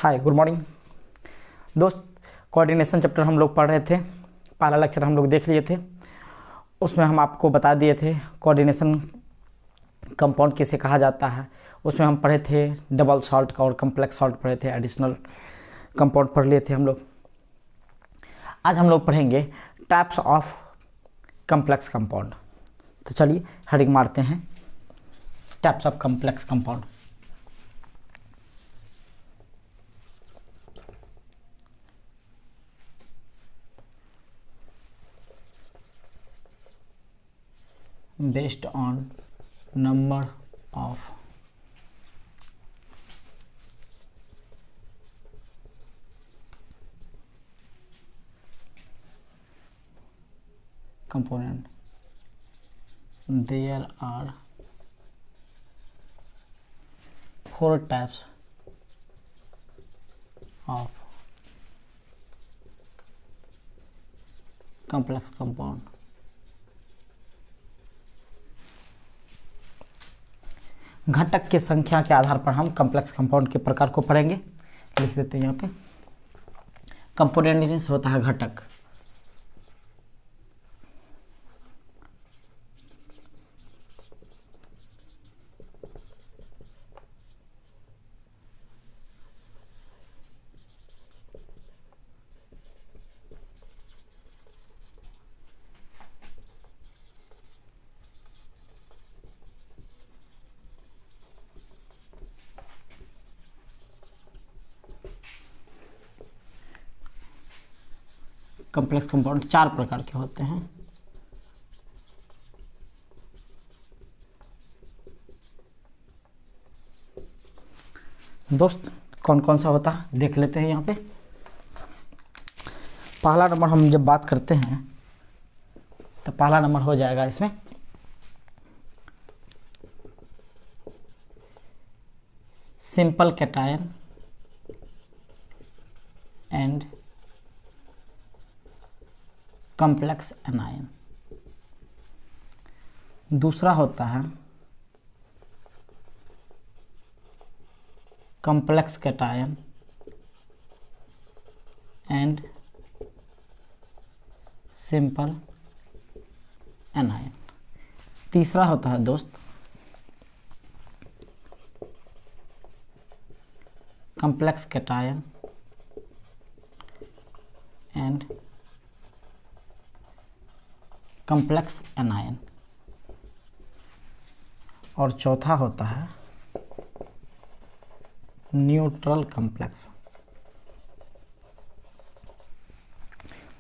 Hi good morning दोस्त। Coordination chapter हम लोग पढ़ रहे थे, पहला लेक्चर हम लोग देख लिए थे। उसमें हम आपको बता दिए थे कोऑर्डिनेशन कंपाउंड किसे कहा जाता है। उसमें हम पढ़े थे डबल सॉल्ट का और कम्प्लेक्स सॉल्ट पढ़े थे, एडिशनल कंपाउंड पढ़ लिए थे हम लोग। आज हम लोग पढ़ेंगे टाइप्स ऑफ कम्प्लेक्स कंपाउंड। तो चलिए हेडिंग मारते हैं, types of complex compound. based on number of component, there are 4 types of complex compound. घटक की संख्या के आधार पर हम कम्प्लेक्स कंपाउंड के प्रकार को पढ़ेंगे। लिख देते हैं यहाँ पे, कंपोनेंट मींस होता है घटक। कम्प्लेक्स कंपाउंड 4 प्रकार के होते हैं। दोस्त कौन कौन सा होता है देख लेते हैं यहाँ पे। पहला नंबर हम जब बात करते हैं तो पहला नंबर हो जाएगा इसमें simple cation and complex anion. दूसरा होता है complex cation and simple anion. तीसरा होता है दोस्त complex cation and complex anion. और चौथा होता है न्यूट्रल कम्प्लेक्स।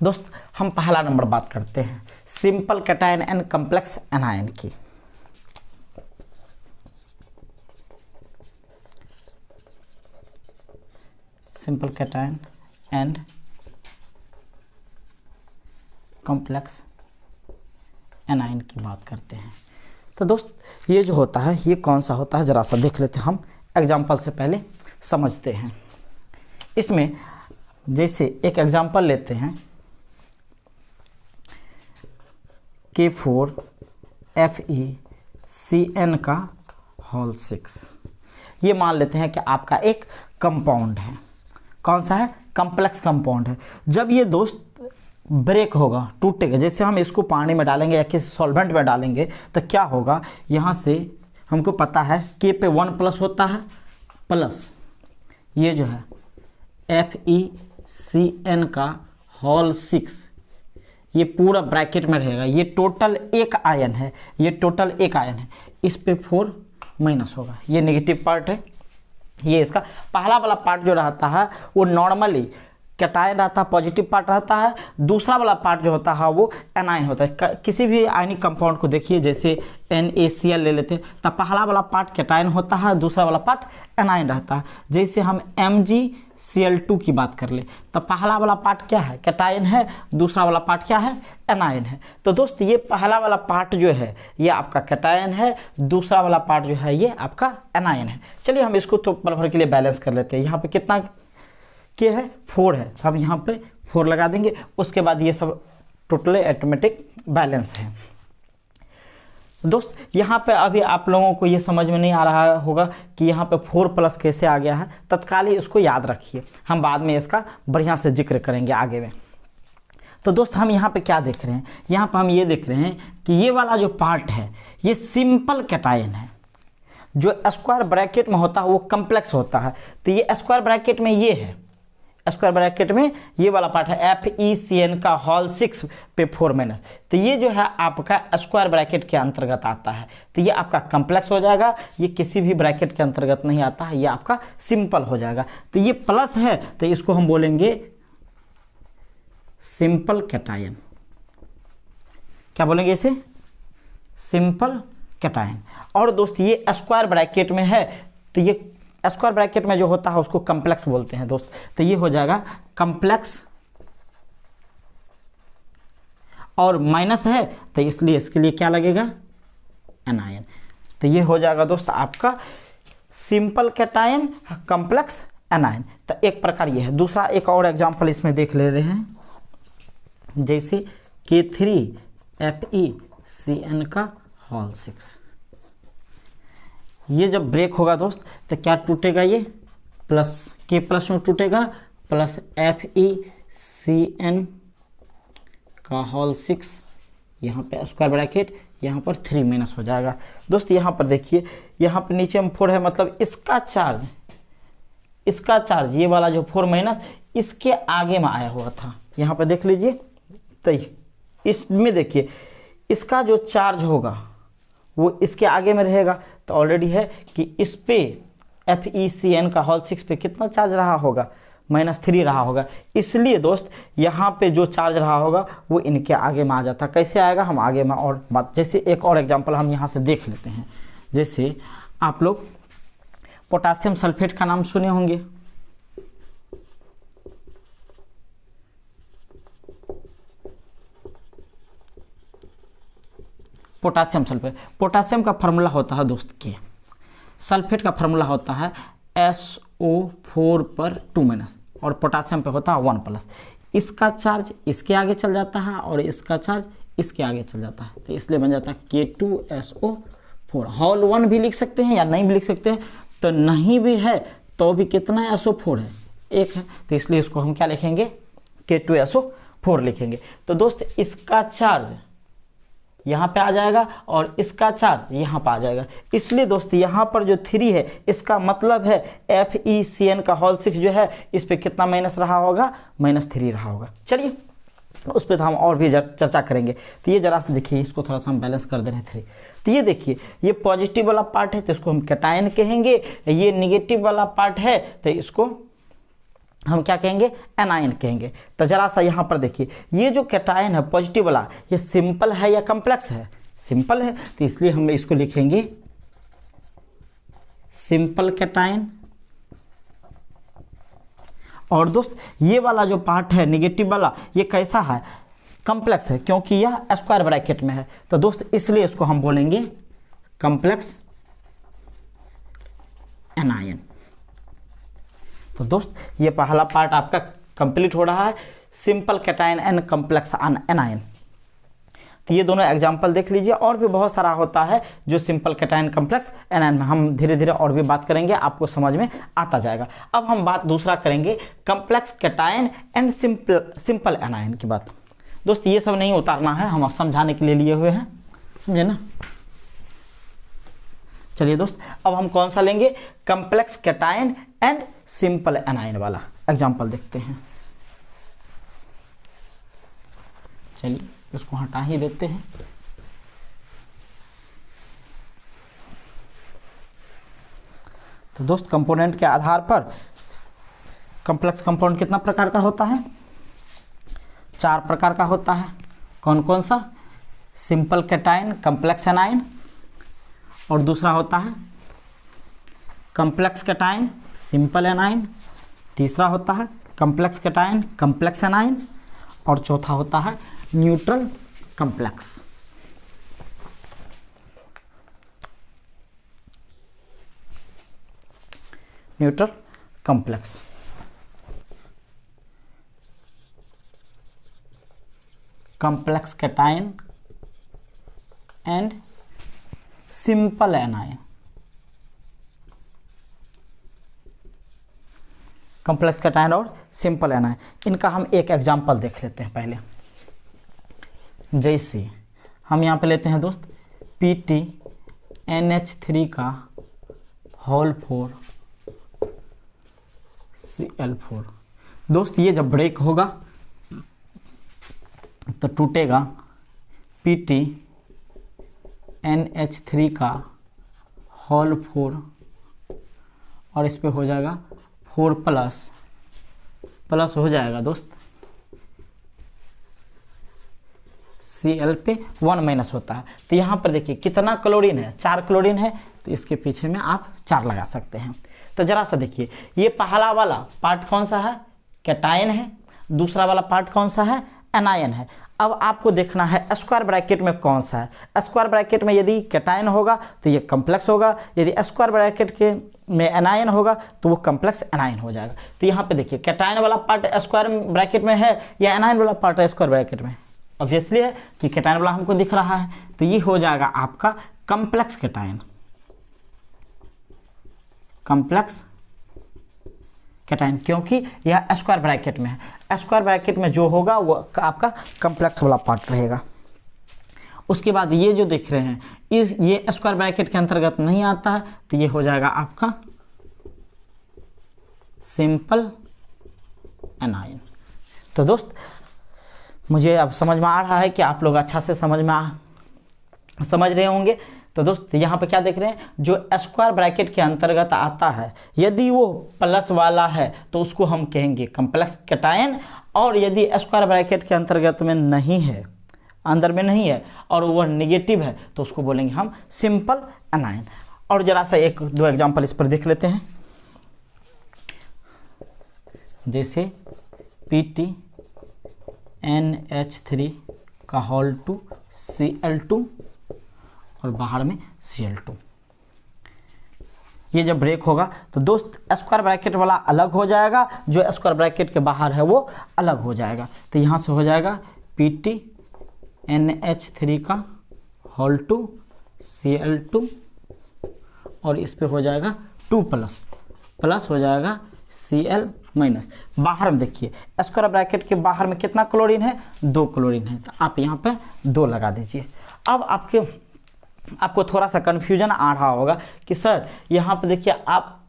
दोस्त हम पहला नंबर बात करते हैं simple cation and complex anion की। Simple cation and complex anion की बात करते हैं। तो दोस्त ये जो होता है ये कौन सा होता है ज़रा सा देख लेते हैं हम, एग्जाम्पल से पहले समझते हैं। इसमें जैसे एक एग्जाम्पल लेते हैं K4FeCN का होल 6। ये मान लेते हैं कि आपका एक कंपाउंड है। कौन सा है? कम्प्लेक्स कंपाउंड है। जब ये दोस्त ब्रेक होगा, टूटेगा, जैसे हम इसको पानी में डालेंगे या किसी सॉल्वेंट में डालेंगे तो क्या होगा, यहाँ से हमको पता है K पे 1+ होता है प्लस ये जो है FeCN का होल 6, ये पूरा ब्रैकेट में रहेगा। ये टोटल एक आयन है, ये टोटल एक आयन है। इस पे 4 माइनस होगा, ये नेगेटिव पार्ट है। ये इसका पहला वाला पार्ट जो रहता है वो नॉर्मली कैटायन रहता है, पॉजिटिव पार्ट रहता है। दूसरा वाला पार्ट जो होता है वो एनायन होता है। किसी भी आयनिक कंपाउंड को देखिए, जैसे NaCl ले लेते हैं तो पहला वाला पार्ट कैटायन होता है, दूसरा वाला पार्ट एनायन रहता है। जैसे हम MgCl2 की बात कर ले तो पहला वाला पार्ट क्या है? कैटायन है, दूसरा वाला पार्ट क्या है? एनायन है। तो दोस्त ये पहला वाला पार्ट जो है ये आपका कैटायन है, दूसरा वाला पार्ट जो है ये आपका एनायन है। चलिए हम इसको तो पल भर के लिए बैलेंस कर लेते हैं। यहाँ पे कितना के है? 4 है, तो हम यहाँ पे 4 लगा देंगे। उसके बाद ये सब टोटली ऑटोमेटिक बैलेंस है। दोस्त यहाँ पे अभी आप लोगों को ये समझ में नहीं आ रहा होगा कि यहाँ पे 4+ कैसे आ गया है, तत्काल ही इसको याद रखिए, हम बाद में इसका बढ़िया से जिक्र करेंगे आगे में। तो दोस्त हम यहाँ पे क्या देख रहे हैं, यहाँ पे हम ये देख रहे हैं कि ये वाला जो पार्ट है ये सिंपल कैटायन है, जो स्क्वायर ब्रैकेट में होता है वो कम्प्लेक्स होता है। तो ये स्क्वायर ब्रैकेट में ये है, स्क्वायर ब्रैकेट में ये वाला पार्ट है FeCN का होल 6 पे 4-। तो ये जो है आपका स्क्वायर ब्रैकेट के अंतर्गत आता है, तो ये आपका कम्प्लेक्स हो जाएगा, ये किसी भी ब्रैकेट के अंतर्गत नहीं आता है, ये आपका सिंपल हो जाएगा। तो ये प्लस है तो इसको हम बोलेंगे सिंपल कैटायन। क्या बोलेंगे इसे? Simple cation. और दोस्त ये स्क्वायर ब्रैकेट में है, तो ये स्क्वायर ब्रैकेट में जो होता है उसको कम्प्लेक्स बोलते हैं दोस्त। तो ये हो जाएगा कम्प्लेक्स, और माइनस है तो इसलिए इसके लिए क्या लगेगा? एनायन। तो ये हो जाएगा दोस्त आपका सिंपल कैटायन, कम्प्लेक्स, एनायन। तो एक प्रकार ये है। दूसरा एक और एग्जांपल इसमें देख ले रहे हैं, जैसे K3FeCN का होल 6। ये जब ब्रेक होगा दोस्त तो क्या टूटेगा? ये प्लस K+ में टूटेगा, प्लस FeCN का होल 6, यहाँ पे स्क्वायर ब्रैकेट, यहाँ पर 3- हो जाएगा। दोस्त यहाँ पर देखिए, यहाँ पर नीचे में 4 है, मतलब इसका चार्ज ये वाला जो 4- इसके आगे में आया हुआ था। यहाँ पर देख लीजिए, तो इसमें देखिए इसका जो चार्ज होगा वो इसके आगे में रहेगा। तो ऑलरेडी है कि इस पे FeCN का होल 6 पे कितना चार्ज रहा होगा? -3 रहा होगा। इसलिए दोस्त यहाँ पे जो चार्ज रहा होगा वो इनके आगे में आ जाता। कैसे आएगा हम आगे में और बात, जैसे एक और एग्जांपल हम यहाँ से देख लेते हैं। जैसे आप लोग पोटासियम सल्फेट का नाम सुने होंगे, पोटासियम सल्फेट। पोटासियम का फार्मूला होता है दोस्त K, सल्फेट का फार्मूला होता है SO4 पर 2- और पोटासियम पे होता है 1+। इसका चार्ज इसके आगे चल जाता है और इसका चार्ज इसके आगे चल जाता है, तो इसलिए बन जाता है K2SO4। होल 1 भी लिख सकते हैं या नहीं भी लिख सकते हैं। तो नहीं भी है तो भी कितना है? SO4 है, 1 है, तो इसलिए इसको हम क्या लिखेंगे? K2SO4 लिखेंगे। तो दोस्त इसका चार्ज यहाँ पे आ जाएगा और इसका चार्ज यहाँ पे आ जाएगा। इसलिए दोस्त यहाँ पर जो 3 है इसका मतलब है FeCN का होल 6 जो है इस पे कितना माइनस रहा होगा? -3 रहा होगा। चलिए उस पर तो हम और भी चर्चा करेंगे। तो ये जरा से देखिए, इसको थोड़ा सा हम बैलेंस कर दे रहे हैं 3। तो ये देखिए, ये पॉजिटिव वाला पार्ट है तो इसको हम कैटायन कहेंगे, ये निगेटिव वाला पार्ट है तो इसको हम क्या कहेंगे? एनायन कहेंगे। तो जरा सा यहाँ पर देखिए, ये जो कैटायन है पॉजिटिव वाला, ये सिंपल है या कम्प्लेक्स है? सिंपल है, तो इसलिए हम इसको लिखेंगे सिंपल कैटायन। और दोस्त ये वाला जो पार्ट है निगेटिव वाला, ये कैसा है? कम्प्लेक्स है, क्योंकि यह स्क्वायर ब्रैकेट में है। तो दोस्त इसलिए इसको हम बोलेंगे कम्प्लेक्स एनायन। तो दोस्त ये पहला पार्ट आपका कंप्लीट हो रहा है, simple cation and complex anion. तो ये दोनों एग्जांपल देख लीजिए, और भी बहुत सारा होता है जो सिंपल कैटायन कम्प्लेक्स एनायन में हम धीरे धीरे और भी बात करेंगे, आपको समझ में आता जाएगा। अब हम बात दूसरा करेंगे complex cation and simple anion की बात। दोस्त ये सब नहीं उतारना है, हम समझाने के लिए लिए हुए हैं, समझे ना। चलिए दोस्त, अब हम कौन सा लेंगे? Complex cation and simple anion वाला एग्जांपल देखते हैं। चलिए इसको हटा ही देते हैं। तो दोस्त कंपोनेंट के आधार पर कम्प्लेक्स कंपाउंड कितना प्रकार का होता है? 4 प्रकार का होता है। कौन कौन सा? सिंपल कैटायन, कम्प्लेक्स एनायन, और दूसरा होता है कम्प्लेक्स कैटायन, सिंपल एनायन, तीसरा होता है कम्प्लेक्स कैटायन, कम्प्लेक्स एनायन, और चौथा होता है neutral complex. Neutral complex. Complex cation and simple anion. Complex cation और सिंपल एनायन, इनका हम एक एग्जांपल देख लेते हैं पहले। जैसे हम यहाँ पे लेते हैं दोस्त PtNH3 का होल 4 Cl4। दोस्त ये जब ब्रेक होगा तो टूटेगा PtNH3 का होल 4 और इस पे हो जाएगा 4 प्लस हो जाएगा दोस्त Cl पे 1 माइनस होता है। तो यहाँ पर देखिए कितना क्लोरीन है, 4 क्लोरीन है, तो इसके पीछे में आप 4 लगा सकते हैं। तो जरा सा देखिए ये पहला वाला पार्ट कौन सा है, कैटायन है, दूसरा वाला पार्ट कौन सा है, एनायन है। अब आपको देखना है स्क्वायर ब्रैकेट में कौन सा है। स्क्वायर ब्रैकेट में यदि कैटायन होगा तो ये कॉम्प्लेक्स होगा, यदि स्क्वायर ब्रैकेट के में एनायन होगा तो वो कॉम्प्लेक्स एनायन हो जाएगा। तो यहाँ पे देखिए कैटायन वाला पार्ट स्क्वायर ब्रैकेट में है या एनायन वाला पार्ट स्क्वायर ब्रैकेट में, ऑब्वियसली है कि कैटायन वाला हमको दिख रहा है, तो ये हो जाएगा आपका कॉम्प्लेक्स कैटायन, कॉम्प्लेक्स कैटायन, क्योंकि यह स्क्वायर ब्रैकेट में है। स्क्वायर ब्रैकेट में जो होगा वो आपका कॉम्प्लेक्स वाला पार्ट रहेगा। उसके बाद ये जो देख रहे हैं ये स्क्वायर ब्रैकेट के अंतर्गत नहीं आता है, तो ये हो जाएगा आपका सिंपल एनायन। तो दोस्त मुझे अब समझ में आ रहा है कि आप लोग अच्छा से समझ रहे होंगे। तो दोस्त यहाँ पे क्या देख रहे हैं, जो स्क्वायर ब्रैकेट के अंतर्गत आता है यदि वो प्लस वाला है तो उसको हम कहेंगे कॉम्प्लेक्स कैटायन, और यदि स्क्वायर ब्रैकेट के अंतर्गत में नहीं है, अंदर में नहीं है और वो नेगेटिव है, तो उसको बोलेंगे हम सिंपल एनायन। और जरा सा एक दो एग्जांपल इस पर देख लेते हैं। जैसे PtNH3 का होल 2 Cl2 और बाहर में Cl2, ये जब ब्रेक होगा तो दोस्त स्क्वायर ब्रैकेट वाला अलग हो जाएगा, जो स्क्वायर ब्रैकेट के बाहर है वो अलग हो जाएगा। तो यहाँ से हो जाएगा PtNH3 का होल 2 Cl2 और इस पे हो जाएगा 2 प्लस हो जाएगा Cl माइनस। बाहर में देखिए स्क्वायर ब्रैकेट के बाहर में कितना क्लोरीन है, 2 क्लोरीन है, तो आप यहाँ पे 2 लगा दीजिए। अब आपको थोड़ा सा कन्फ्यूजन आ रहा होगा कि सर यहाँ पर देखिए आप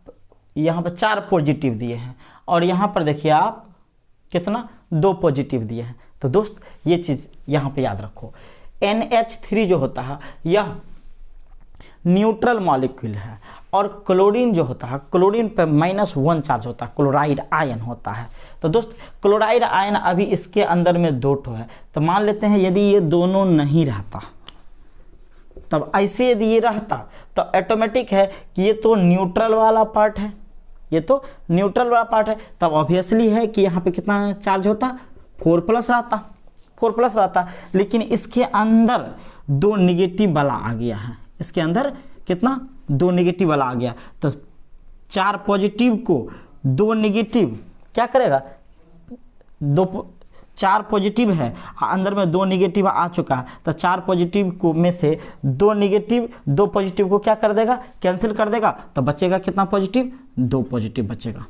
यहाँ पर 4 पॉजिटिव दिए हैं और यहाँ पर देखिए आप कितना 2 पॉजिटिव दिए हैं। तो दोस्त ये चीज़ यहाँ पे याद रखो, NH3 जो होता है यह न्यूट्रल मॉलिक्यूल है और क्लोरीन जो होता है, क्लोरीन पे -1 चार्ज होता है, क्लोराइड आयन होता है। तो दोस्त क्लोराइड आयन अभी इसके अंदर में 2 ठो है, तो मान लेते हैं यदि ये दोनों नहीं रहता, तब ऐसे यदि ये रहता तो ऑटोमेटिक है कि ये तो न्यूट्रल वाला पार्ट है, ये तो न्यूट्रल वाला पार्ट है, तब ऑब्वियसली है कि यहाँ पे कितना चार्ज होता, 4 प्लस रहता। लेकिन इसके अंदर 2 निगेटिव वाला आ गया है, इसके अंदर कितना 2 निगेटिव वाला आ गया, तो 4 पॉजिटिव को 2 निगेटिव क्या करेगा, 4 पॉजिटिव है अंदर में 2 निगेटिव आ चुका है, तो 4 पॉजिटिव को में से 2 निगेटिव 2 पॉजिटिव को क्या कर देगा, कैंसिल कर देगा, तो बचेगा कितना पॉजिटिव, 2 पॉजिटिव बचेगा।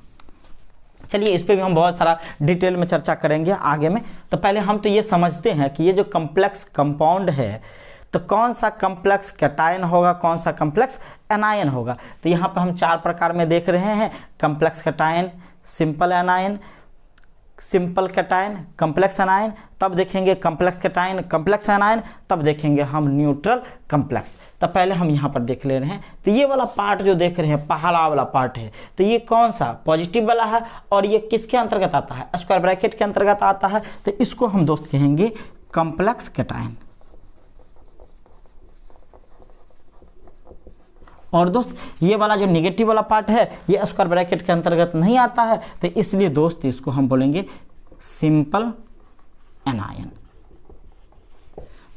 चलिए इस पे भी हम बहुत सारा डिटेल में चर्चा करेंगे आगे में। तो पहले हम तो ये समझते हैं कि ये जो कॉम्प्लेक्स कंपाउंड है तो कौन सा कॉम्प्लेक्स कैटायन होगा, कौन सा कॉम्प्लेक्स एनायन होगा। तो यहाँ पर हम 4 प्रकार में देख रहे हैं, complex cation, simple anion, simple cation, complex anion, तब देखेंगे कॉम्प्लेक्स कैटायन, कॉम्प्लेक्स एनायन, तब देखेंगे हम न्यूट्रल कॉम्प्लेक्स। तो पहले हम यहाँ पर देख ले रहे हैं, तो ये वाला पार्ट जो देख रहे हैं पहला वाला पार्ट है, तो ये कौन सा पॉजिटिव वाला है और ये किसके अंतर्गत आता है, स्क्वायर ब्रैकेट के अंतर्गत आता है, तो इसको हम दोस्त कहेंगे कॉम्प्लेक्स कैटायन। और दोस्त ये वाला जो निगेटिव वाला पार्ट है ये स्क्वायर ब्रैकेट के अंतर्गत नहीं आता है, तो इसलिए दोस्त इसको हम बोलेंगे सिंपल एनायन।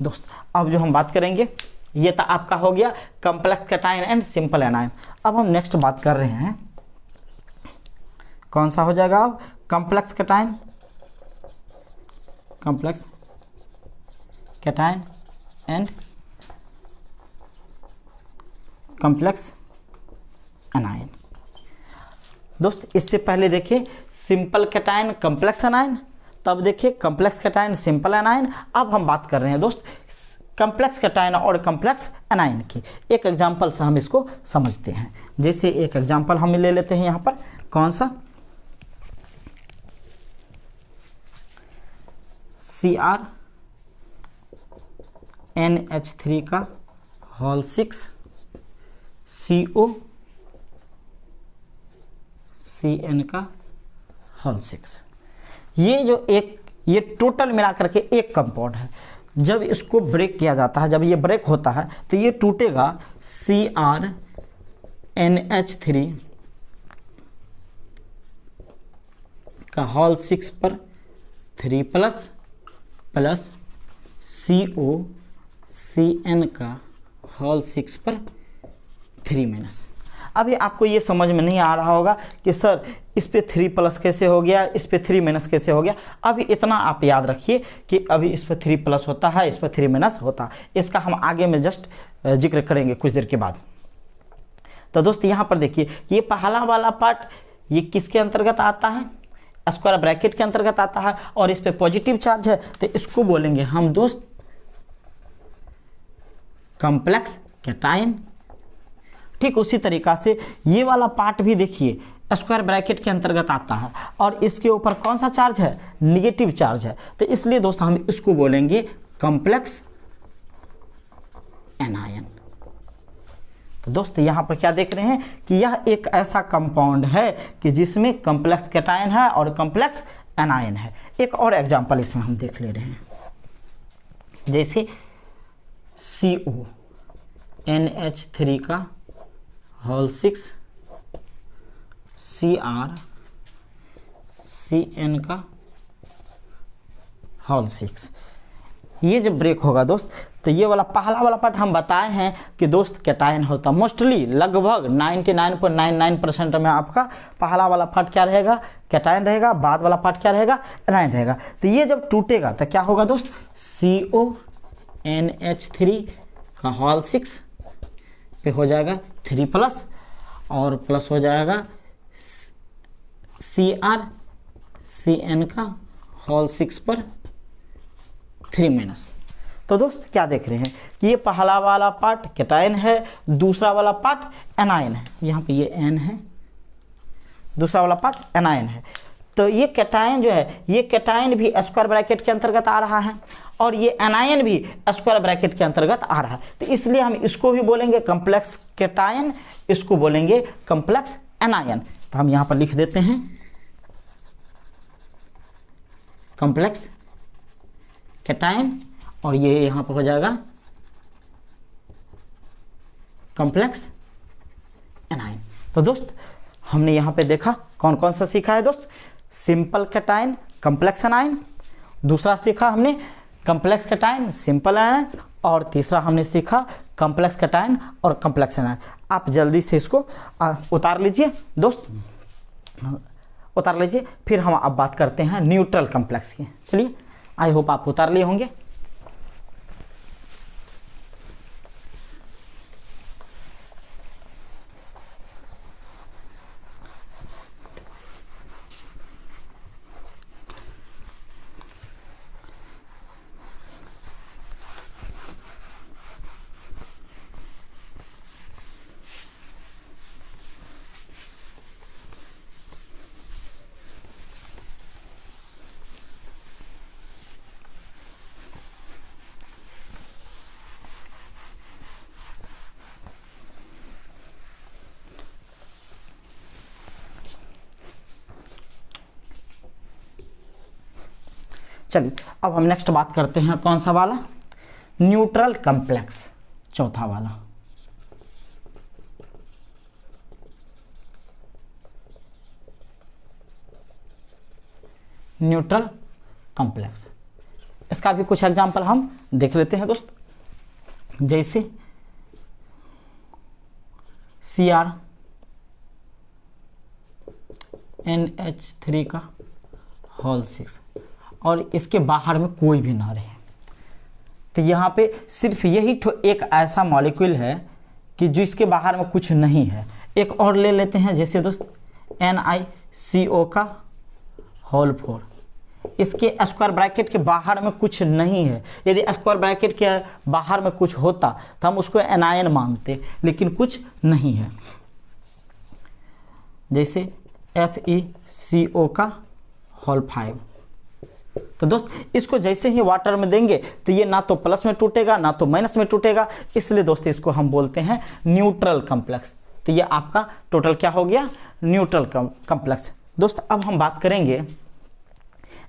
दोस्त अब जो हम बात करेंगे ये तो आपका हो गया complex cation and simple anion. अब हम नेक्स्ट बात कर रहे हैं, कौन सा हो जाएगा अब, complex cation, complex cation and complex anion. दोस्त इससे पहले देखिए सिंपल कैटायन कॉम्प्लेक्स एनायन, तब देखिए कॉम्प्लेक्स कैटायन सिंपल एनायन। अब हम बात कर रहे हैं दोस्त कॉम्प्लेक्स कैटायन और कॉम्प्लेक्स एनायन की। एक एग्जांपल से हम इसको समझते हैं। जैसे एक एग्जांपल हम ले लेते हैं यहाँ पर, कौन सा, CrNH3 का होल 6 COCN का होल 6। ये टोटल मिलाकर के एक कंपाउंड है। जब इसको ब्रेक किया जाता है, जब ये ब्रेक होता है तो ये टूटेगा CrNH3 का होल 6 पर 3 प्लस COCN का होल 6 पर 3 माइनस। अभी आपको ये समझ में नहीं आ रहा होगा कि सर इस पे 3 प्लस कैसे हो गया, इस पे 3 माइनस कैसे हो गया। अभी इतना आप याद रखिए कि अभी इस पे 3 प्लस होता है, इस पे 3 माइनस होता है। इसका हम आगे में जस्ट जिक्र करेंगे कुछ देर के बाद। तो दोस्त यहाँ पर देखिए ये पहला वाला पार्ट ये किसके अंतर्गत आता है, स्क्वायर ब्रैकेट के अंतर्गत आता है, और इस पे पॉजिटिव चार्ज है तो इसको बोलेंगे हम दोस्त कॉम्प्लेक्स कैटायन। ठीक उसी तरीका से ये वाला पार्ट भी देखिए स्क्वायर ब्रैकेट के अंतर्गत आता है, और इसके ऊपर कौन सा चार्ज है, निगेटिव चार्ज है। तो इसलिए दोस्त हम इसको बोलेंगे कॉम्प्लेक्स एनायन। तो दोस्त यहाँ पर क्या देख रहे हैं कि यह एक ऐसा कंपाउंड है कि जिसमें कॉम्प्लेक्स कैटायन है और कॉम्प्लेक्स एनायन है। एक और एग्जांपल इसमें हम देख ले रहे हैं, जैसे CONH3 का होल 6 CrCN का होल 6। ये जब ब्रेक होगा दोस्त तो ये वाला पहला वाला पार्ट हम बताए हैं कि दोस्त कैटायन होता, मोस्टली लगभग 99.99% में आपका पहला वाला पार्ट क्या रहेगा, कैटायन रहेगा, बाद वाला पार्ट क्या रहेगा, एनायन रहेगा। तो ये जब टूटेगा तो क्या होगा दोस्त, CONH3 का होल 6 पे हो जाएगा 3 प्लस, और प्लस हो जाएगा CrCN का होल 6 पर 3 माइनस। तो दोस्त क्या देख रहे हैं कि ये पहला वाला पार्ट कैटायन है, दूसरा वाला पार्ट एनायन है। यहाँ पे ये N है, दूसरा वाला पार्ट एनायन है। तो ये कैटायन जो है, ये कैटायन भी स्क्वायर ब्रैकेट के अंतर्गत आ रहा है, और ये एनायन भी स्क्वायर ब्रैकेट के अंतर्गत आ रहा है। तो इसलिए हम इसको भी बोलेंगे कॉम्प्लेक्स कैटायन, इसको बोलेंगे कॉम्प्लेक्स एनायन। तो हम यहाँ पर लिख देते हैं कॉम्प्लेक्स कैटायन, और ये यहाँ पर हो जाएगा कॉम्प्लेक्स एनायन। तो दोस्त हमने यहाँ पे देखा कौन कौन सा सीखा है दोस्त, सिंपल कैटायन कॉम्प्लेक्स एनायन, दूसरा सीखा हमने कॉम्प्लेक्स कैटायन सिंपल एनायन, और तीसरा हमने सीखा कॉम्प्लेक्स कैटायन और कॉम्प्लेक्स एनायन। आप जल्दी से इसको उतार लीजिए दोस्त, उतार लीजिए। फिर हम अब बात करते हैं न्यूट्रल कॉम्प्लेक्स की। चलिए, आई होप आप उतार लिए होंगे। चलिए अब हम नेक्स्ट बात करते हैं कौन सा वाला, न्यूट्रल कॉम्प्लेक्स, चौथा वाला। न्यूट्रल कॉम्प्लेक्स, इसका भी कुछ एग्जांपल हम देख लेते हैं दोस्त। जैसे CrNH3 का होल 6 और इसके बाहर में कोई भी ना रहे, तो यहाँ पे सिर्फ यही एक ऐसा मॉलिक्यूल है कि जिसके बाहर में कुछ नहीं है। एक और ले लेते हैं, जैसे दोस्त NiCO का होल 4, इसके स्क्वायर ब्रैकेट के बाहर में कुछ नहीं है। यदि स्क्वायर ब्रैकेट के बाहर में कुछ होता तो हम उसको एनायन मानते, लेकिन कुछ नहीं है। जैसे FeCO का होल 5। तो दोस्त इसको जैसे ही वाटर में देंगे तो ये ना तो प्लस में टूटेगा ना तो माइनस में टूटेगा, इसलिए दोस्त इसको हम बोलते हैं न्यूट्रल कॉम्प्लेक्स। तो ये आपका टोटल क्या हो गया, न्यूट्रल कॉम्प्लेक्स। दोस्त अब हम बात करेंगे,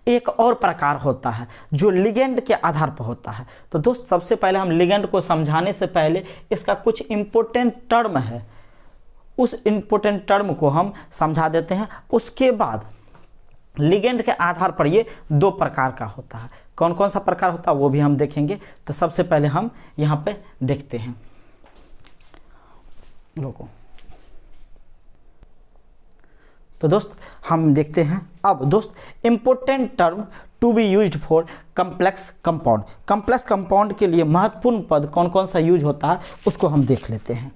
एक और प्रकार होता है जो लिगेंड के आधार पर होता है। तो दोस्त सबसे पहले हम लिगेंड को समझाने से पहले इसका कुछ इंपॉर्टेंट टर्म है, उस इंपॉर्टेंट टर्म को हम समझा देते हैं। उसके बाद लिगेंड के आधार पर ये दो प्रकार का होता है। कौन कौन सा प्रकार होता है वो भी हम देखेंगे। तो सबसे पहले हम यहाँ पे देखते हैं, लोगों। तो दोस्त हम देखते हैं अब दोस्त important term to be used for complex compound. Complex compound के लिए महत्वपूर्ण पद कौन कौन सा यूज होता है उसको हम देख लेते हैं।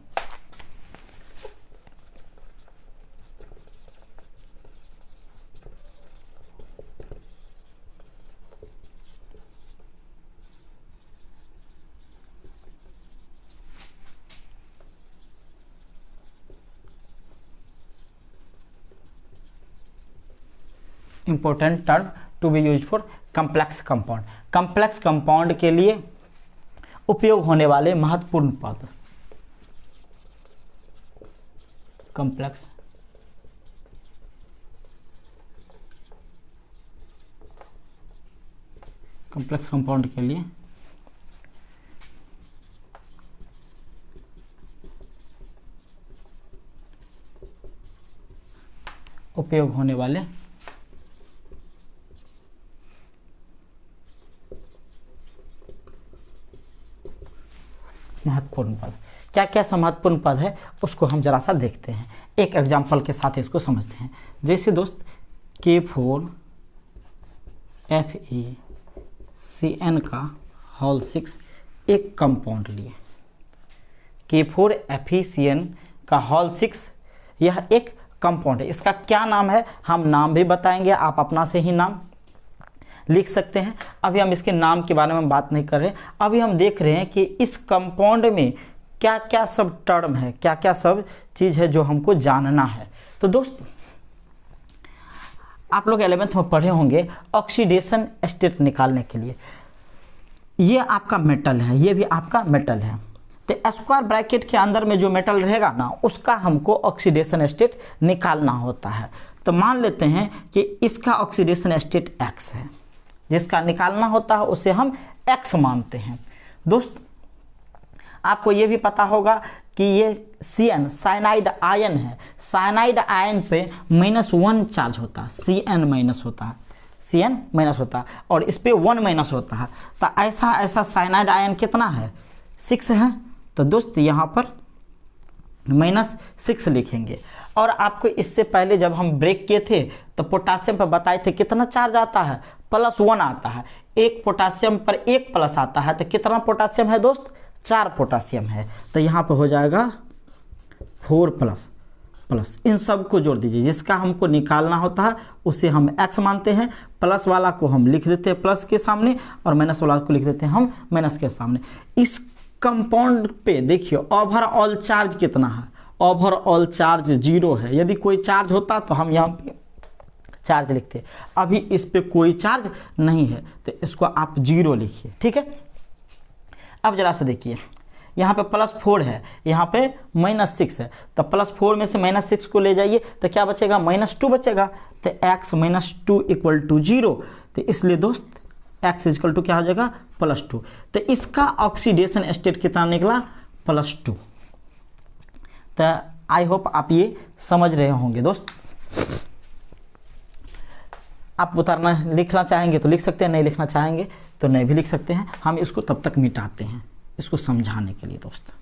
Important term to be use for complex compound. Complex compound के लिए उपयोग होने वाले महत्वपूर्ण पद, कॉम्प्लेक्स कंपाउंड के लिए उपयोग होने वाले महत्वपूर्ण पद, क्या क्या महत्वपूर्ण पद है उसको हम जरा सा देखते हैं। एक एग्जांपल के साथ इसको समझते हैं। जैसे दोस्त K4FeCN का होल 6 एक कंपाउंड लिए। K4FeCN का होल 6 यह एक कंपाउंड है। इसका क्या नाम है हम नाम भी बताएंगे, आप अपना से ही नाम लिख सकते हैं। अभी हम इसके नाम के बारे में बात नहीं कर रहे, अभी हम देख रहे हैं कि इस कंपाउंड में क्या क्या सब टर्म है, क्या क्या सब चीज़ है जो हमको जानना है। तो दोस्त आप लोग 11th में पढ़े होंगे ऑक्सीडेशन स्टेट निकालने के लिए, ये आपका मेटल है, ये भी आपका मेटल है। तो स्क्वायर ब्रैकेट के अंदर में जो मेटल रहेगा ना उसका हमको ऑक्सीडेशन स्टेट निकालना होता है। तो मान लेते हैं कि इसका ऑक्सीडेशन स्टेट X है, जिसका निकालना होता है उसे हम X मानते हैं। दोस्त आपको ये भी पता होगा कि ये CN साइनाइड आयन है, साइनाइड आयन पे -1 चार्ज होता है, CN माइनस होता है, CN माइनस होता है और इस पे 1 माइनस होता है। तो ऐसा साइनाइड आयन कितना है 6 है। तो दोस्त यहाँ पर -6 लिखेंगे। और आपको इससे पहले जब हम ब्रेक किए थे तो पोटासियम पर बताए थे कितना चार्ज आता है, +1 आता है। एक पोटासियम पर एक प्लस आता है, तो कितना पोटासियम है दोस्त 4 पोटासियम है। तो यहाँ पर हो जाएगा 4 प्लस इन सब को जोड़ दीजिए, जिसका हमको निकालना होता है उसे हम X मानते हैं। प्लस वाला को हम लिख देते हैं प्लस के सामने और माइनस वाला को लिख देते हैं हम माइनस के सामने। इस कंपाउंड पे देखिए ओवरऑल चार्ज कितना है, ओवरऑल चार्ज 0 है। यदि कोई चार्ज होता तो हम यहाँ पे चार्ज लिखते, अभी इस पे कोई चार्ज नहीं है तो इसको आप 0 लिखिए, ठीक है। अब जरा से देखिए यहाँ पे +4 है, यहाँ पे -6 है। तो +4 में से -6 को ले जाइए तो क्या बचेगा -2 बचेगा। तो x - 2 = 0। तो इसलिए दोस्त x = क्या हो जाएगा +2। तो इसका ऑक्सीडेशन स्टेट कितना निकला +2। तो आई होप आप ये समझ रहे होंगे दोस्त। आप उतारना लिखना चाहेंगे तो लिख सकते हैं, नहीं लिखना चाहेंगे तो नहीं भी लिख सकते हैं। हम इसको तब तक मिटाते हैं इसको समझाने के लिए दोस्त।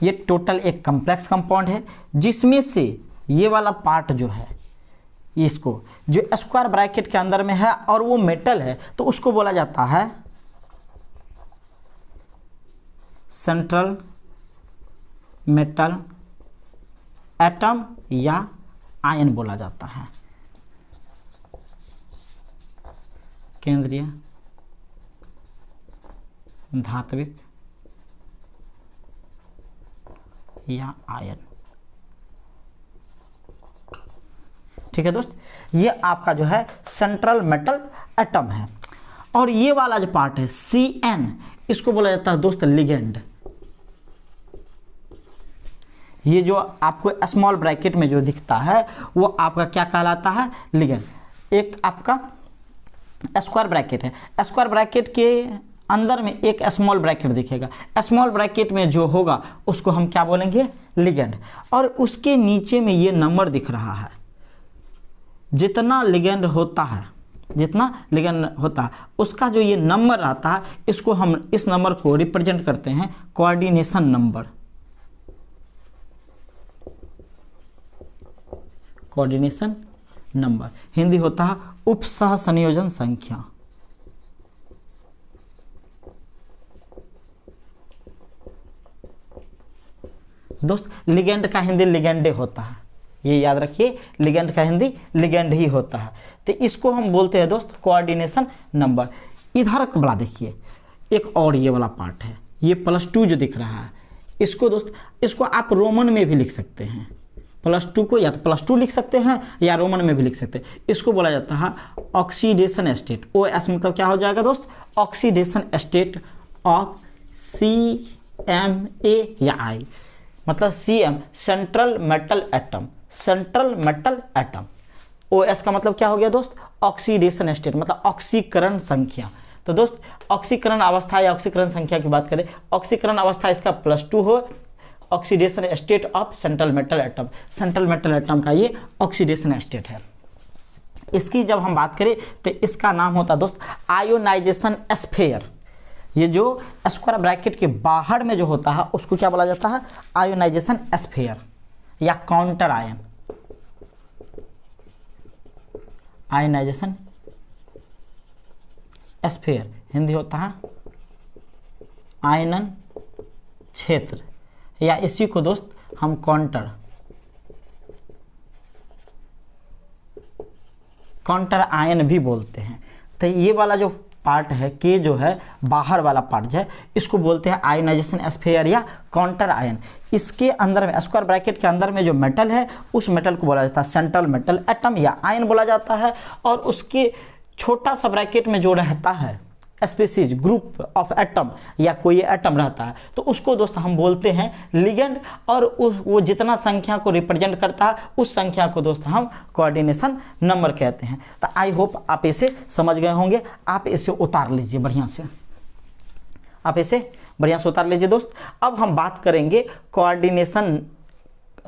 ये टोटल एक कॉम्प्लेक्स कंपाउंड है जिसमें से ये वाला पार्ट जो है इसको जो स्क्वायर ब्रैकेट के अंदर में है और वो मेटल है तो उसको बोला जाता है सेंट्रल मेटल एटम या आयन बोला जाता है, केंद्रीय धात्विक या आयन। ठीक है दोस्त, ये आपका जो है सेंट्रल मेटल एटम है। और ये वाला जो पार्ट है Cn, इसको बोला जाता है दोस्त लिगेंड। ये जो आपको स्मॉल ब्रैकेट में जो दिखता है वो आपका क्या कहलाता है, लिगेंड। एक आपका स्क्वायर ब्रैकेट है, स्क्वायर ब्रैकेट के अंदर में एक स्मॉल ब्रैकेट दिखेगा, स्मॉल ब्रैकेट में जो होगा उसको हम क्या बोलेंगे, लिगेंड। और उसके नीचे में ये नंबर दिख रहा है, जितना लिगेंड होता है, जितना लिगेंड होता है उसका जो ये नंबर आता है, इसको हम इस नंबर को रिप्रेजेंट करते हैं coordination number. Coordination number Hindi होता है उपसह संयोजन संख्या। दोस्त लिगेंड का हिंदी लिगेंडे होता है, ये याद रखिए, लिगेंड का हिंदी लिगेंड ही होता है। तो इसको हम बोलते हैं दोस्त कोऑर्डिनेशन नंबर। इधर बड़ा देखिए एक और ये वाला पार्ट है, ये +2 जो दिख रहा है, इसको दोस्त, इसको आप रोमन में भी लिख सकते हैं, +2 को या तो +2 लिख सकते हैं या रोमन में भी लिख सकते हैं। इसको बोला जाता है ऑक्सीडेशन स्टेट। OS मतलब क्या हो जाएगा दोस्त, ऑक्सीडेशन स्टेट ऑफ CMA या I, मतलब CM central metal atom, central metal atom. OS का मतलब क्या हो गया दोस्त, ऑक्सीडेशन स्टेट मतलब ऑक्सीकरण संख्या। तो दोस्त ऑक्सीकरण अवस्था या ऑक्सीकरण संख्या की बात करें, ऑक्सीकरण अवस्था इसका +2 हो, oxidation state of central metal atom, central metal atom का ये ऑक्सीडेशन स्टेट है। इसकी जब हम बात करें तो इसका नाम होता है दोस्त आयोनाइजेशन स्फीयर। ये जो स्क्वायर ब्रैकेट के बाहर में जो होता है उसको क्या बोला जाता है, आयोनाइजेशन स्फीयर या counter ion. Ionization sphere Hindi होता है आयनन क्षेत्र, या इसी को दोस्त हम काउंटर आयन भी बोलते हैं। तो ये वाला जो पार्ट है के जो है बाहर वाला पार्ट जो है, इसको बोलते हैं आयोनाइजेशन स्फीयर या काउंटर आयन। इसके अंदर में स्क्वायर ब्रैकेट के अंदर में जो मेटल है उस मेटल को बोला जाता है सेंट्रल मेटल एटम या आयन बोला जाता है। और उसके छोटा सा ब्रैकेट में जो रहता है स्पीसीज ग्रुप ऑफ एटम या कोई एटम रहता है तो उसको दोस्त हम बोलते हैं लिगेंड। और वो जितना संख्या को रिप्रेजेंट करता है उस संख्या को दोस्त हम कोऑर्डिनेशन नंबर कहते हैं। तो आई होप आप इसे समझ गए होंगे। आप इसे उतार लीजिए बढ़िया से, आप इसे बढ़िया से उतार लीजिए दोस्त। अब हम बात करेंगे कोऑर्डिनेशन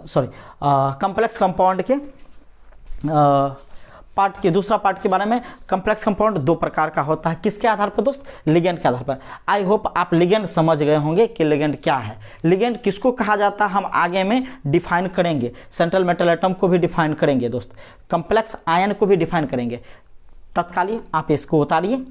कॉम्प्लेक्स कंपाउंड के पार्ट के दूसरा पार्ट के बारे में। कॉम्प्लेक्स कंपाउंड 2 प्रकार का होता है, किसके आधार पर दोस्त, लिगेंड के आधार पर। आई होप आप लिगेंड समझ गए होंगे कि लिगेंड क्या है, लिगेंड किसको कहा जाता है हम आगे में डिफाइन करेंगे। सेंट्रल मेटल एटम को भी डिफाइन करेंगे दोस्त, कॉम्प्लेक्स आयन को भी डिफाइन करेंगे। तत्कालीन आप इसको उतारिए।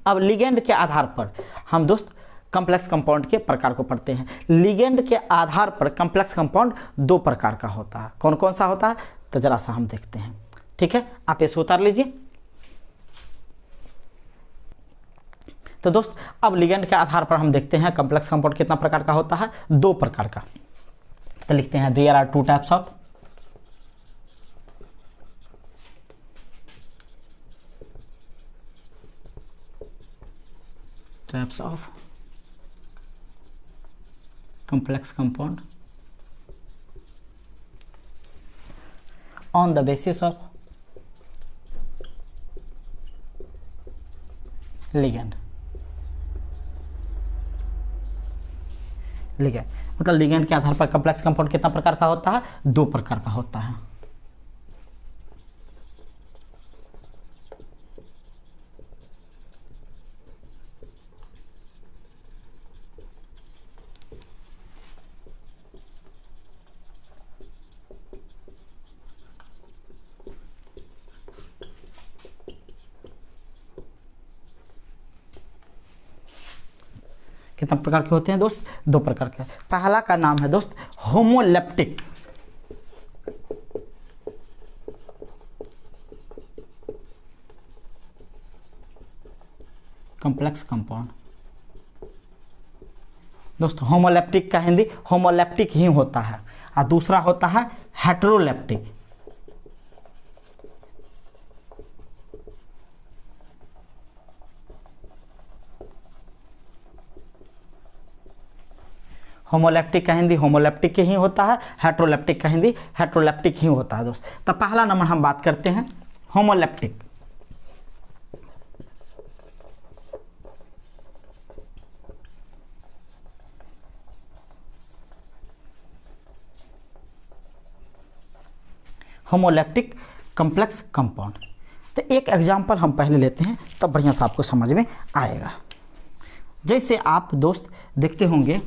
अब लिगेंड के आधार पर हम दोस्त कॉम्प्लेक्स कंपाउंड के प्रकार को पढ़ते हैं। लिगेंड के आधार पर कॉम्प्लेक्स कंपाउंड 2 प्रकार का होता है। कौन कौन सा होता है तो जरा सा हम देखते हैं, ठीक है। आप इसे उतार लीजिए। तो दोस्त अब लिगेंड के आधार पर हम देखते हैं कॉम्प्लेक्स कंपाउंड कितना प्रकार का होता है, 2 प्रकार का। तो लिखते हैं there are 2 types of complex compound on the basis of ligand। Ligand मतलब लिगेंड के आधार पर कॉम्प्लेक्स कंपाउंड कितना प्रकार का होता है, 2 प्रकार का होता है। कितना प्रकार के होते हैं दोस्त? 2 प्रकार के। पहला का नाम है दोस्त होमोलेप्टिक, कॉम्प्लेक्स कंपाउंड। दोस्त होमोलेप्टिक का हिंदी होमोलेप्टिक ही होता है, और दूसरा होता है हेटेरोलेप्टिक। होमोलेप्टिक का हिंदी होमोलेप्टिक ही होता है, हेटेरोलेप्टिक का हिंदी हेटेरोलेप्टिक ही होता है दोस्त। तो पहला नंबर हम बात करते हैं होमोलेप्टिक। Homoleptic complex compound. तो एक एग्जांपल हम पहले लेते हैं, तब बढ़िया से आपको समझ में आएगा। जैसे आप दोस्त देखते होंगे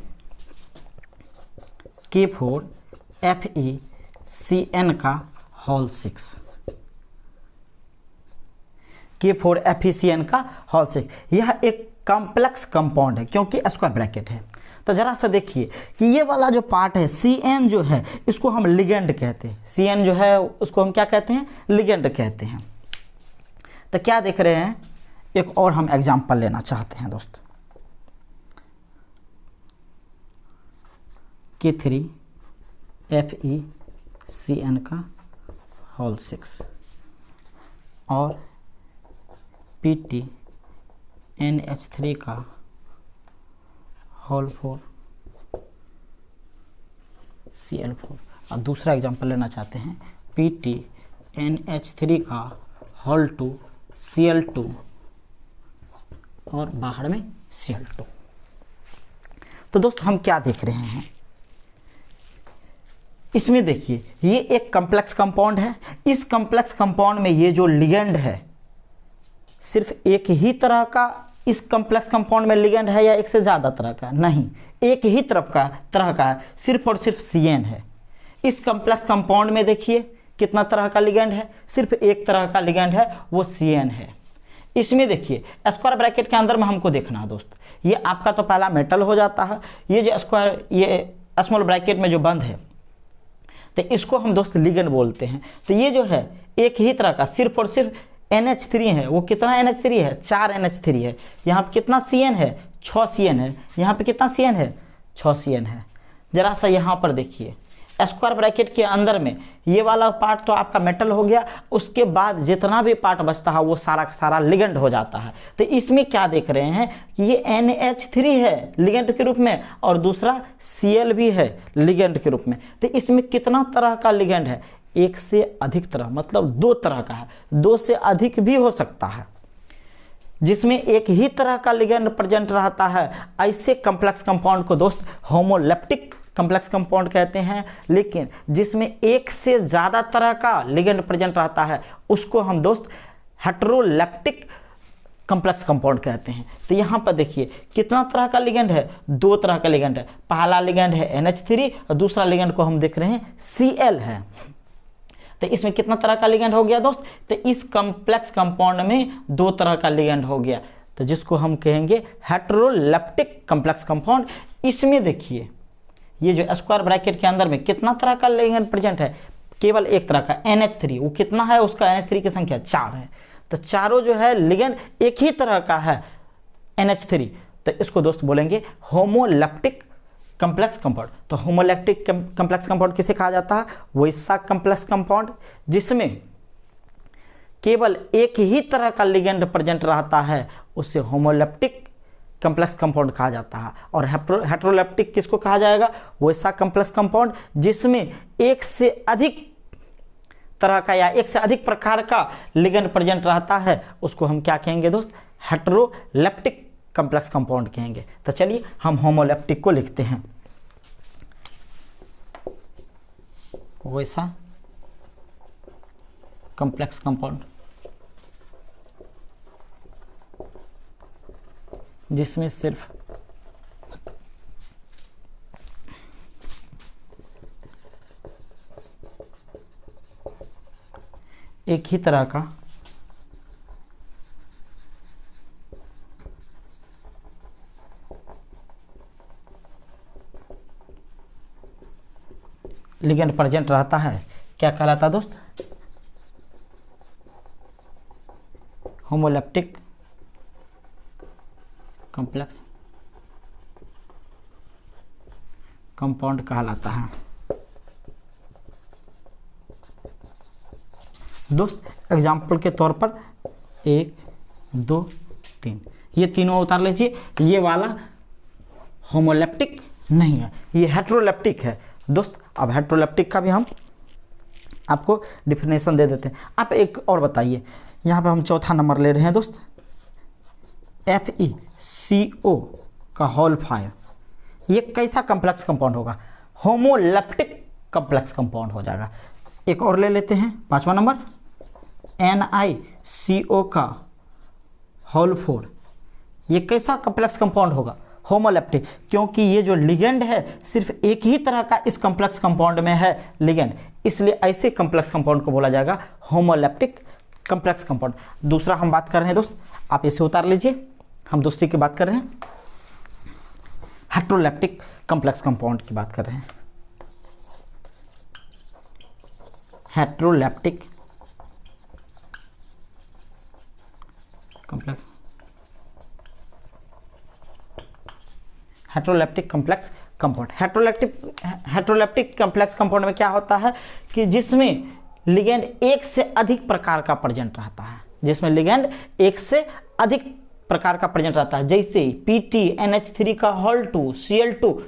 K4FeCN का होल 6, K4FeCN का होल 6, यह एक कॉम्प्लेक्स कंपाउंड है क्योंकि स्क्वायर ब्रैकेट है। तो जरा सा देखिए कि ये वाला जो पार्ट है CN जो है इसको हम लिगेंड कहते हैं, CN जो है उसको हम क्या कहते हैं? लिगेंड कहते हैं। तो क्या देख रहे हैं, एक और हम एग्जांपल लेना चाहते हैं दोस्त। K3FeCN का होल 6 और PtNH3 का होल 4 Cl4। और दूसरा एग्जांपल लेना चाहते हैं PtNH3 का होल 2 Cl2 और बाहर में Cl2। तो दोस्त हम क्या देख रहे हैं इसमें? देखिए ये एक कॉम्प्लेक्स कंपाउंड है। इस कॉम्प्लेक्स कंपाउंड में ये जो लिगेंड है सिर्फ एक ही तरह का इस कॉम्प्लेक्स कंपाउंड में लिगेंड है या एक से ज़्यादा तरह का? नहीं, एक ही तरह का है, सिर्फ और सिर्फ CN है। इस कॉम्प्लेक्स कंपाउंड में देखिए कितना तरह का लिगेंड है? सिर्फ एक तरह का लिगेंड है, वो CN है। इसमें देखिए स्क्वायर ब्रैकेट के अंदर में हमको देखना है दोस्त, ये आपका तो पहला मेटल हो जाता है। ये जो स्क्वायर, ये स्मॉल ब्रैकेट में जो बंद है तो इसको हम दोस्त लिगेंड बोलते हैं। तो ये जो है एक ही तरह का सिर्फ और सिर्फ NH3 है। वो कितना NH3 है? 4 NH3 है। यहाँ पे कितना CN है? 6 CN है। यहाँ पे कितना CN है? 6 CN है। जरा सा यहाँ पर देखिए स्क्वायर ब्रैकेट के अंदर में ये वाला पार्ट तो आपका मेटल हो गया, उसके बाद जितना भी पार्ट बचता है वो सारा का सारा लिगेंड हो जाता है। तो इसमें क्या देख रहे हैं कि ये NH3 है लिगेंड के रूप में और दूसरा Cl भी है लिगेंड के रूप में। तो इसमें कितना तरह का लिगेंड है? एक से अधिक तरह, मतलब 2 तरह का है। 2 से अधिक भी हो सकता है। जिसमें एक ही तरह का लिगेंड प्रेजेंट रहता है ऐसे कॉम्प्लेक्स कंपाउंड को दोस्त होमोलेप्टिक कॉम्प्लेक्स कंपाउंड कहते हैं। लेकिन जिसमें एक से ज़्यादा तरह का लिगेंड प्रेजेंट रहता है उसको हम दोस्त हेटेरोलेप्टिक कॉम्प्लेक्स कंपाउंड कहते हैं। तो यहाँ पर देखिए कितना तरह का लिगेंड है? 2 तरह का लिगेंड है। पहला लिगेंड है NH3 और दूसरा लिगेंड को हम देख रहे हैं Cl है। तो इसमें कितना तरह का लिगेंड हो गया दोस्त? तो इस कॉम्प्लेक्स कंपाउंड में 2 तरह का लिगेंड हो गया, तो जिसको हम कहेंगे हेटेरोलेप्टिक कॉम्प्लेक्स कंपाउंड। इसमें देखिए ये जो स्क्वायर ब्रैकेट के अंदर में कितना तरह का लिगेंड प्रेजेंट है? केवल एक तरह का NH3। वो कितना है? उसका NH3 की संख्या 4 है। तो चारों जो है लिगेंड एक ही तरह का है NH3। तो इसको दोस्त बोलेंगे होमोलेप्टिक कॉम्प्लेक्स कंपाउंड। तो होमोलेप्टिक कॉम्प्लेक्स कंपाउंड किसे कहा जाता है? वैसा कॉम्प्लेक्स कंपाउंड जिसमें केवल एक ही तरह का लिगेंड प्रेजेंट रहता है उसे होमोलेप्टिक कॉम्प्लेक्स कंपाउंड कहा जाता है। और हेटेरोलेप्टिक किसको कहा जाएगा? वैसा कॉम्प्लेक्स कंपाउंड जिसमें एक से अधिक तरह का या एक से अधिक प्रकार का लिगेंड प्रेजेंट रहता है उसको हम क्या कहेंगे दोस्त? हेटेरोलेप्टिक कॉम्प्लेक्स कंपाउंड कहेंगे। तो चलिए हम होमोलेप्टिक को लिखते हैं। वैसा कॉम्प्लेक्स कंपाउंड जिसमें सिर्फ एक ही तरह का लिगेंड प्रेजेंट रहता है क्या कहलाता है दोस्त? होमोलैप्टिक कॉम्प्लेक्स कंपाउंड कहलाता है। दोस्त एग्जाम्पल के तौर पर 1 2 3 ये तीनों उतार लीजिए। ये वाला होमोलैप्टिक नहीं है, ये हेट्रोलैप्टिक है दोस्त। अब हेट्रोलैप्टिक का भी हम आपको डिफिनेशन दे देते हैं। आप एक और बताइए, यहाँ पे हम चौथा नंबर ले रहे हैं दोस्त, FeCO का होल फायर, ये कैसा कॉम्प्लेक्स कंपाउंड होगा? होमोलैप्टिक कॉम्प्लेक्स कंपाउंड हो जाएगा। एक और ले लेते हैं, 5वां नंबर, NiCO का होल 4, ये कैसा कॉम्प्लेक्स कंपाउंड होगा? होमोलैप्टिक, क्योंकि ये जो लिगेंड है सिर्फ एक ही तरह का इस कॉम्प्लेक्स कंपाउंड में है लिगेंड, इसलिए ऐसे कॉम्प्लेक्स कंपाउंड को बोला जाएगा होमोलैप्टिक कॉम्प्लेक्स कंपाउंड। दूसरा हम बात कर रहे हैं दोस्त, आप इसे उतार लीजिए, हम दूसरी की बात कर रहे हैं, हेट्रोलैप्टिक कॉम्प्लेक्स कंपाउंड की बात कर रहे हैं। Heteroleptic complex, heteroleptic complex compound. Heteroleptic complex compound में क्या होता है कि जिसमें लिगेंड एक से अधिक प्रकार का प्रेजेंट रहता है, जिसमें लिगेंड एक से अधिक प्रकार का प्रेजेंट रहता है, जैसे PTNH3 का होल 2 Cl2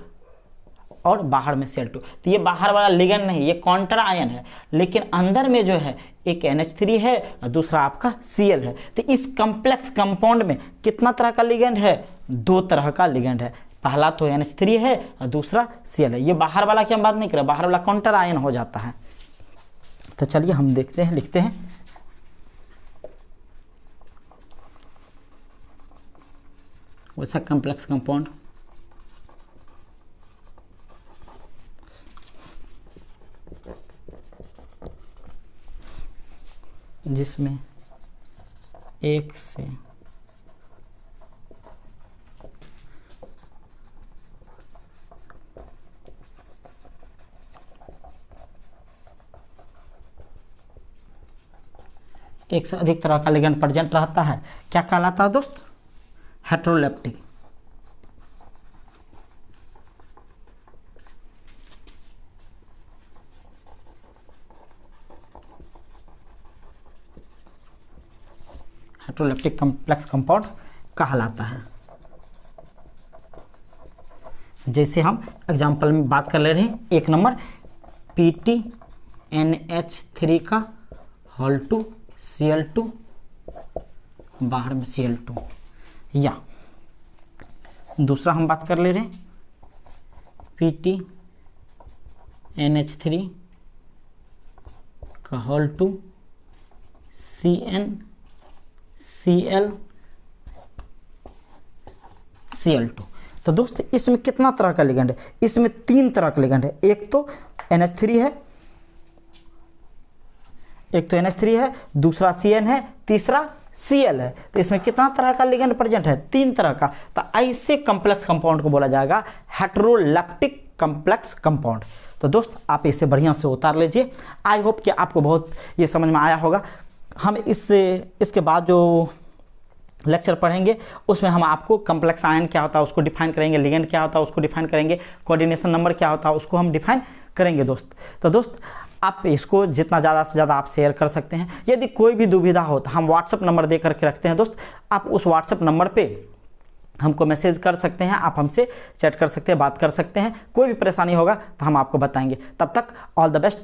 और बाहर में Cl2। तो ये बाहर वाला लिगेंड नहीं, ये काउंटर आयन है, लेकिन अंदर में जो है एक NH3 है और दूसरा आपका Cl है। तो इस कॉम्प्लेक्स कंपाउंड में कितना तरह का लिगेंड है? 2 तरह का लिगेंड है, पहला तो NH3 है और दूसरा Cl है। ये बाहर वाला की हम बात नहीं कर रहे, बाहर वाला काउंटर आयन हो जाता है। तो चलिए हम देखते हैं, लिखते हैं, वैसा कॉम्प्लेक्स कंपाउंड जिसमें एक से अधिक तरह का लिगेंड प्रेजेंट रहता है, क्या कहलाता है दोस्त? हेट्रोलैप्टिक। हेट्रोलैप्टिक कॉम्प्लेक्स कंपाउंड कहलाता है। जैसे हम एग्जांपल में बात कर ले रहे हैं, 1 नंबर PTNH3 का होल 2 Cl2 बाहर में Cl2, या दूसरा हम बात कर ले रहे हैं PTNH3 का होल 2 Cl2। तो दोस्त इसमें कितना तरह का लिगेंड है? इसमें 3 तरह का लिगेंड है। एक तो NH3 है, दूसरा CN है, तीसरा Cl है। तो इसमें कितना तरह का लिगेंड प्रेजेंट है? 3 तरह का। तो ऐसे कॉम्प्लेक्स कंपाउंड को बोला जाएगा हेट्रोलैप्टिक कॉम्प्लेक्स कंपाउंड। तो दोस्त आप इसे बढ़िया से उतार लीजिए। आई होप कि आपको बहुत ये समझ में आया होगा। हम इसके बाद जो लेक्चर पढ़ेंगे उसमें हम आपको कॉम्प्लेक्स आयन क्या होता है उसको डिफाइन करेंगे, लिगेंड क्या होता है उसको डिफाइन करेंगे, कोऑर्डिनेशन नंबर क्या होता है उसको हम डिफाइन करेंगे दोस्त। तो दोस्त आप इसको जितना ज़्यादा से ज़्यादा आप शेयर कर सकते हैं। यदि कोई भी दुविधा हो तो हम व्हाट्सअप नंबर दे करके रखते हैं दोस्त, आप उस व्हाट्सअप नंबर पे हमको मैसेज कर सकते हैं, आप हमसे चैट कर सकते हैं, बात कर सकते हैं। कोई भी परेशानी होगा तो हम आपको बताएंगे। तब तक ऑल द बेस्ट।